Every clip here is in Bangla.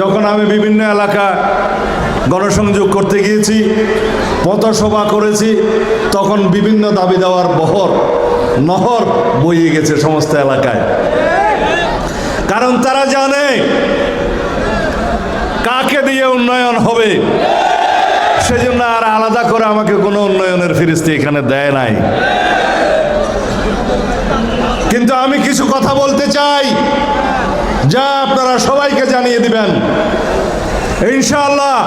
যখন আমি বিভিন্ন এলাকা গণসংযোগ করতে গিয়েছি, পথসভা করেছি, তখন বিভিন্ন দাবি দেওয়ার নহর বইয়ে গেছে সমস্ত এলাকায়। কারণ তারা জানে কাকে দিয়ে উন্নয়ন হবে, সেজন্য আর আলাদা করে আমাকে কোনো উন্নয়নের ফিরিস্তি এখানে দেয় নাই। কিন্তু আমি কিছু কথা বলতে চাই, যা আপনারা সবাইকে জানিয়ে দিবেন। ইনশাআল্লাহ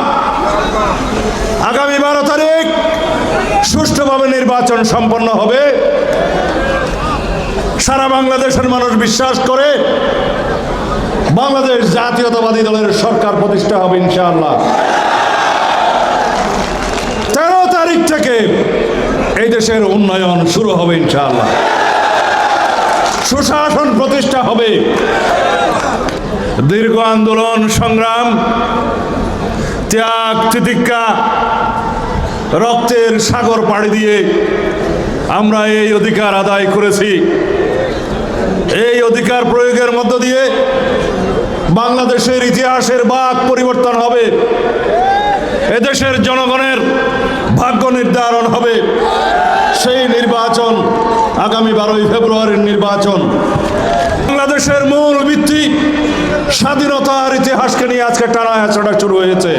আগামী 12 তারিখ সুষ্ঠুভাবে নির্বাচন সম্পন্ন হবে। সারা বাংলাদেশের মানুষ বিশ্বাস করে বাংলাদেশ জাতীয়তাবাদী দলের সরকার প্রতিষ্ঠা হবে ইনশাআল্লাহ। 13 তারিখ থেকে এই দেশের উন্নয়ন শুরু হবে ইনশাআল্লাহ। সুশাসন প্রতিষ্ঠা হবে। দীর্ঘ আন্দোলন সংগ্রাম, ত্যাগ তিতিক্ষা, রক্তের সাগর পাড়ি দিয়ে আমরা এই অধিকার আদায় করেছি। এই অধিকার প্রয়োগের মধ্য দিয়ে বাংলাদেশের ইতিহাসের বাঁক পরিবর্তন হবে। এদেশের জনগণের ভাগ্য নির্ধারণ হবে। সেই নির্বাচন আগামী 12 ফেব্রুয়ারির নির্বাচন। বাংলাদেশের মূল ভিত্তি স্বাধীনতার ইতিহাসকে নিয়ে আজকে টানাহেঁচড়া শুরু হয়েছে।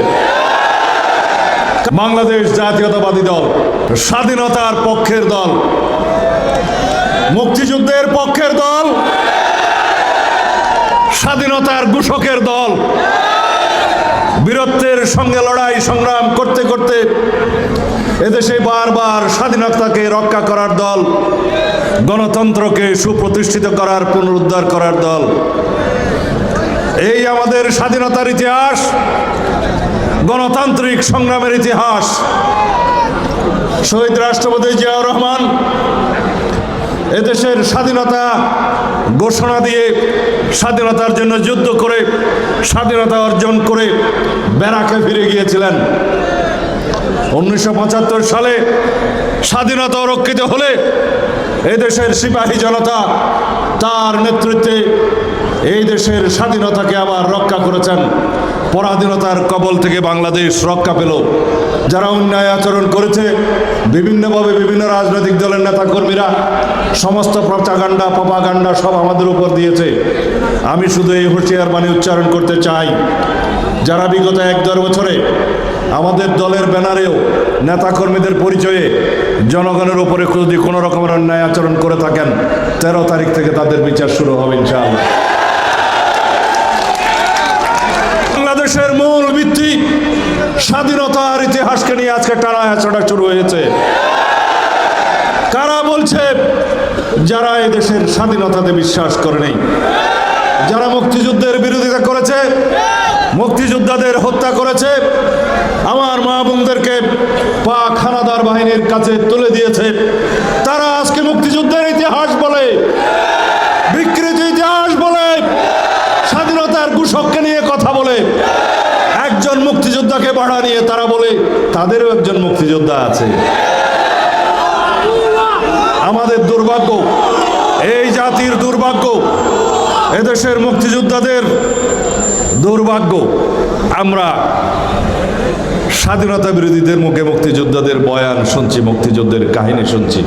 বাংলাদেশ জাতীয়তাবাদী দল স্বাধীনতার পক্ষের দল, মুক্তিযুদ্ধের পক্ষের দল, স্বাধীনতার ঘোষকের দল। বীরত্বের সঙ্গে লড়াই সংগ্রাম করতে করতে এদেশে বারবার স্বাধীনতাকে রক্ষা করার দল, গণতন্ত্রকে সুপ্রতিষ্ঠিত করার, পুনরুদ্ধার করার দল। এই আমাদের স্বাধীনতার ইতিহাস, গণতান্ত্রিক সংগ্রামের ইতিহাস। শহীদ রাষ্ট্রপতি জিয়াউর রহমান এদেশের স্বাধীনতা ঘোষণা দিয়ে, স্বাধীনতার জন্য যুদ্ধ করে স্বাধীনতা অর্জন করে ব্যারাকে ফিরে গিয়েছিলেন। 1975 সালে স্বাধীনতা রক্ষিত হলে এদেশের সিপাহী জনতা তার নেতৃত্বে এই দেশের স্বাধীনতাকে আবার রক্ষা করেছেন। পরাধীনতার কবল থেকে বাংলাদেশ রক্ষা পেল। যারা অন্যায় আচরণ করেছে, বিভিন্নভাবে বিভিন্ন রাজনৈতিক দলের নেতাকর্মীরা সমস্ত প্রপাগান্ডা সব আমাদের উপর দিয়েছে। আমি শুধু এই হুঁশিয়ার বাণী উচ্চারণ করতে চাই, যারা বিগত 1-1.5 বছরে আমাদের দলের ব্যানারেও নেতাকর্মীদের পরিচয়ে জনগণের উপরে যদি কোনো রকমের অন্যায় আচরণ করে থাকেন, 13 তারিখ থেকে তাদের বিচার শুরু হবে ইনশাআল্লাহ। বাংলাদেশের মূল ভিত্তি স্বাধীনতার ইতিহাসকে নিয়ে আজকে টানাহেঁচড়া শুরু হয়েছে। কারা বলছে? যারা এই দেশের স্বাধীনতাতে বিশ্বাস করে নেই, যারা মুক্তিযুদ্ধের বিরোধিতা করেছে, মুক্তিযোদ্ধাদের হত্যা করেছে, আমার মা বোনদেরকে পাক হানাদার বাহিনীর কাছে তুলে দিয়েছে, তারা আজকে মুক্তিযুদ্ধের ইতিহাস বলে, বিকৃত ইতিহাস বলে, স্বাধীনতার ঘোষককে নিয়ে কথা বলে, একজন মুক্তিযোদ্ধাকে ভাড়া নিয়ে তারা বলে তাদেরও একজন মুক্তিযোদ্ধা আছে। আমাদের দুর্ভাগ্য, এই জাতির দুর্ভাগ্য, এদেশের মুক্তিযোদ্ধাদের দুর্ভাগ্য, আমরা স্বাধীনতা বিরোধীদের মুখে মুক্তিযোদ্ধাদের বয়ান শুনছি, মুক্তিযুদ্ধের কাহিনী শুনছি।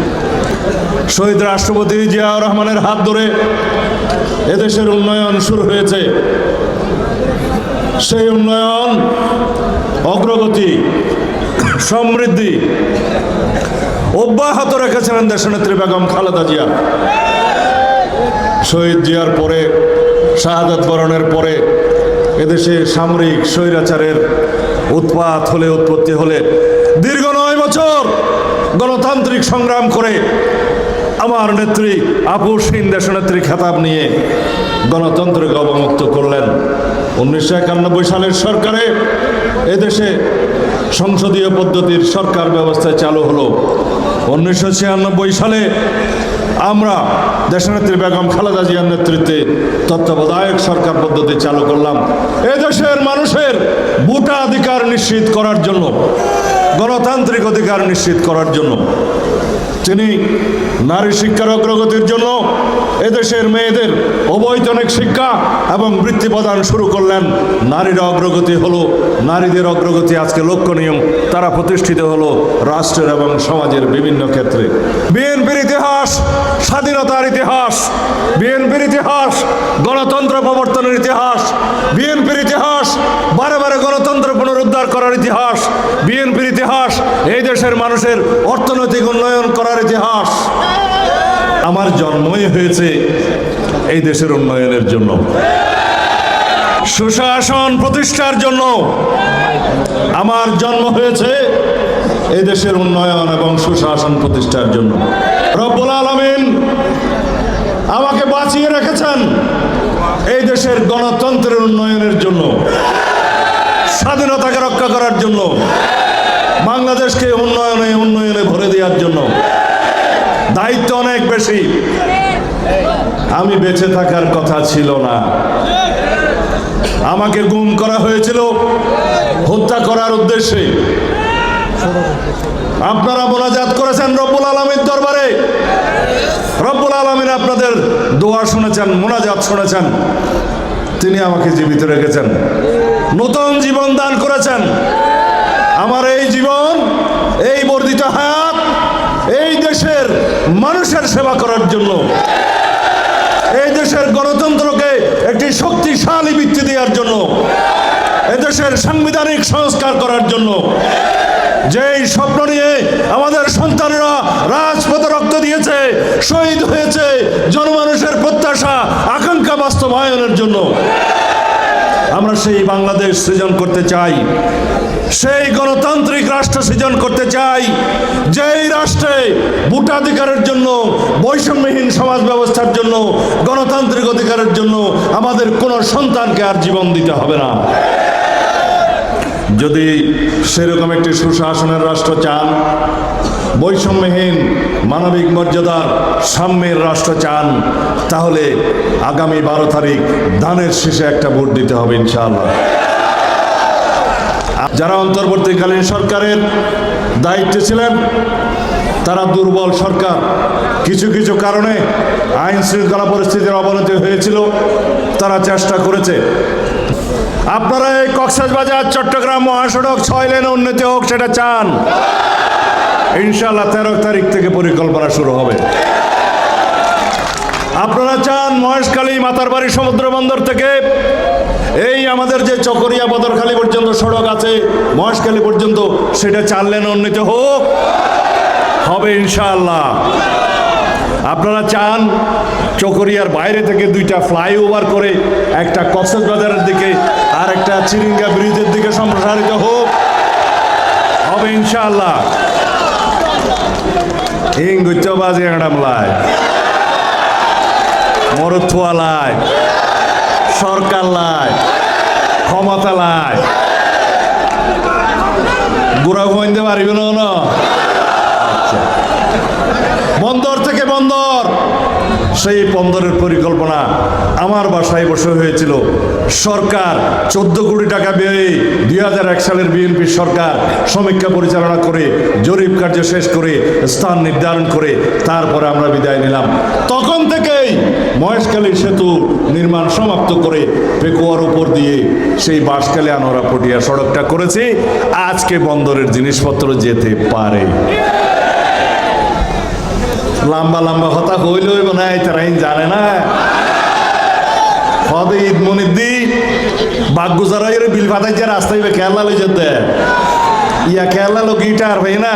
শহীদ রাষ্ট্রপতি জিয়াউর রহমানের হাত ধরে এদেশের উন্নয়ন শুরু হয়েছে। সেই উন্নয়ন, অগ্রগতি, সমৃদ্ধি অব্যাহত রেখেছিলেন দেশনেত্রী বেগম খালেদা জিয়া। শহীদ জিয়ার পরে, শাহাদাত বরণের পরে এদেশে সামরিক স্বৈরাচারের উৎপত্তি হলে দীর্ঘ 9 বছর গণতান্ত্রিক সংগ্রাম করে আমার নেত্রী আপসহীন দেশনেত্রী খেতাব নিয়ে গণতন্ত্রকে অবমুক্ত করলেন। 1991 সালের সরকারে এদেশে সংসদীয় পদ্ধতির সরকার ব্যবস্থা চালু হলো। 1996 সালে আমরা দেশনেত্রী বেগম খালেদা জিয়ার নেতৃত্বে তত্ত্বাবধায়ক সরকার পদ্ধতি চালু করলাম। এদেশের মানুষের ভোটাধিকার নিশ্চিত করার জন্য, গণতান্ত্রিক অধিকার নিশ্চিত করার জন্য তিনি নারী শিক্ষার অগ্রগতির জন্য এদেশের মেয়েদের অবৈতনিক শিক্ষা এবং বৃত্তি প্রদান শুরু করলেন। নারীর অগ্রগতি হলো, নারীদের অগ্রগতি আজকে লক্ষণীয়। তারা প্রতিষ্ঠিত হলো রাষ্ট্রের এবং সমাজের বিভিন্ন ক্ষেত্রে। বিএনপির ইতিহাস স্বাধীনতার ইতিহাস, বিএনপির ইতিহাস গণতন্ত্র প্রবর্তনের ইতিহাস, বিএনপির ইতিহাস বারে বারে গণতন্ত্র পুনরুদ্ধার করার ইতিহাস, বিএনপির ইতিহাস এই দেশের মানুষের অর্থনৈতিক উন্নয়ন করার ইতিহাস। আমার জন্মই হয়েছে এই দেশের উন্নয়নের জন্য, সুশাসন প্রতিষ্ঠার জন্য। আমার জন্ম হয়েছে এই দেশের উন্নয়ন এবং সুশাসন প্রতিষ্ঠার জন্য। রব্বুল আলামিন আমাকে বাঁচিয়ে রেখেছেন এই দেশের গণতন্ত্রের উন্নয়নের জন্য, স্বাধীনতাকে রক্ষা করার জন্য, বাংলাদেশকে উন্নয়নে ভরে দেওয়ার জন্য। দায়িত্ব অনেক বেশি। আমি বেঁচে থাকার কথা ছিল না, আমাকে গুম করা হয়েছিল হত্যা করার উদ্দেশ্যে। আপনারা মোনাজাত করেছেন রব্বুল আলামিনের দরবারে, রব্বুল আলামিন আপনাদের দোয়া শুনেছেন, মোনাজাত শুনেছেন। তিনি আমাকে জীবিত রেখেছেন, নতুন জীবন দান করেছেন। আমার এই জীবন, এই বর্ধিত হায়াত এই দেশের মানুষের সেবা করার জন্য, এই দেশের গণতন্ত্রকে একটি শক্তিশালী ভিত্তি দেওয়ার জন্য, এদেশের সাংবিধানিক সংস্কার করার জন্য। যেই স্বপ্ন নিয়ে আমাদের সন্তানরা রাজপথে রক্ত দিয়েছে, শহীদ হয়েছে, জনমানুষের প্রত্যাশা আকাঙ্ক্ষা বাস্তবায়নের জন্য। আমরা সেই বাংলাদেশ সৃজন করতে চাই, সেই গণতান্ত্রিক রাষ্ট্র সৃজন করতে চাই, যেই রাষ্ট্রে ভোটাধিকারের জন্য, বৈষম্যহীন সমাজ ব্যবস্থার জন্য, গণতান্ত্রিক অধিকারের জন্য আমাদের কোনো সন্তানকে আর জীবন দিতে হবে না। যদি সেরকম একটি সুশাসনের রাষ্ট্র চান, বৈষম্যহীন মানবিক মর্যাদার সাম্যের রাষ্ট্র চান, তাহলে আগামী 12 তারিখ ধানের শীষে একটা ভোট দিতে হবে ইনশাআল্লাহ। যারা অন্তর্বর্তীকালীন সরকারের দায়িত্বে ছিলেন তারা দুর্বল সরকার, কিছু কিছু কারণে আইন শৃঙ্খলা পরিস্থিতির অবনতি হয়েছিল, তারা চেষ্টা করেছে। আপনারা এই কক্সবাজার চট্টগ্রাম মহাসড়ক 6 লেনে উন্নতি হোক সেটা চান, ইনশাআল্লাহ 13 তারিখ থেকে পরিকল্পনা শুরু হবে। আপনারা চান মহেশখালী মাতারবাড়ি সমুদ্র বন্দর থেকে এই আমাদের যে চকরিয়া বদরখালী পর্যন্ত সড়ক আছে মহেশখালী পর্যন্ত, সেটা 4 লেনে উন্নীত হোক, হবে ইনশাআল্লাহ। আপনারা চান চকরিয়ার বাইরে থেকে 2টা ফ্লাইওভার করে একটা কক্সবাজারের দিকে আর একটা চিরিঙ্গা ব্রিজের দিকে সম্প্রসারিত হোক, হবে ইনশাআল্লাহ। হিংগুচ্ছবাজি এড়ামলায়, মরুথুয়ালায়, সরকার লাই, ক্ষমতা লাই, গুড়া ঘুমাইতে পারিবে না। বন্দর থেকে বন্দর, সেই বন্দরের পরিকল্পনা আমার বাসায় বসে হয়েছিল। সরকার 14 কোটি টাকা ব্যয়ে 2001 সালের বিএনপি সরকার সমীক্ষা পরিচালনা করে জরিপ কার্য শেষ করে স্থান নির্ধারণ করে তারপরে আমরা বিদায় নিলাম। তখন থেকেই মহেশখালী সেতু নির্মাণ সমাপ্ত করে পেকুয়ার উপর দিয়ে সেই বাঁশখালী আনোয়ারা পটিয়া সড়কটা করেছি। আজকে বন্দরের জিনিসপত্র যেতে পারে। লম্বা লম্বা কথা কইলে হইব না, তারা জানে না। হদে ঈদ মনিদ্দি বাগগুজারা বিল ফাটাইছে রাস্তায় কেরলা লই যেতে, ইয়া কেরলা লোক গিটার ভাই না,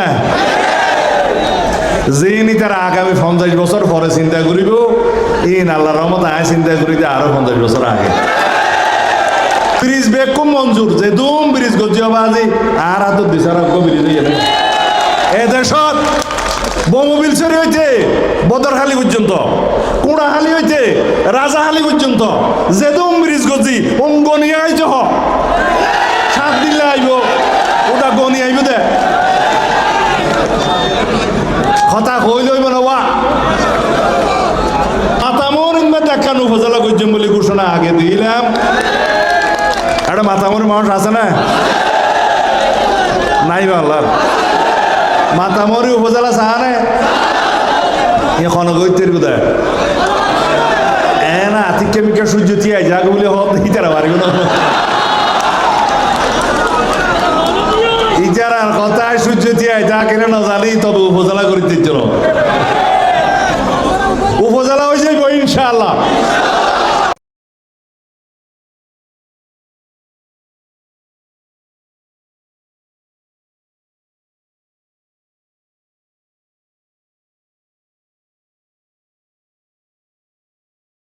যিনি তারা আগামী 50 বছর পরে চিন্তা করিব, ইন আল্লাহর রহমত আয় চিন্তা করিতে আরো 50 বছর আগে। ব্রিজ বেকুম মঞ্জুর, যে দুম ব্রিজ গজিয়া বাজি আর হাত দিশার ব্রিজ এ দেশত বোমবিলসরি হইতে বদরখালী পর্যন্ত, কুড়াখালী হইতে রাজাখালী পর্যন্ত যেদম ব্রিজ গজি গনিয়ে আইজ 7 দিলে আইব, ওটা গনি আইব দে কথা কইল হইব না। মাতামর দেখান উপজেলা করছেন বলে ঘোষণা আগে দিলাম। একটা মাতামরের মানুষ আছে না নাই? আল্লাহ মাতামরি উপজেলা চাহানে এখন গইতের কোথায় না আতিক কেমিকা সূর্য তিয়াই যাকে বলে হিতারা পারে কোনো ইজারার কথায় সূর্য তিয়াই যা কেন না জানি তবে উপজেলা করিতে জন্য উপজেলা হয়ে যাইব ইনশাআল্লাহ।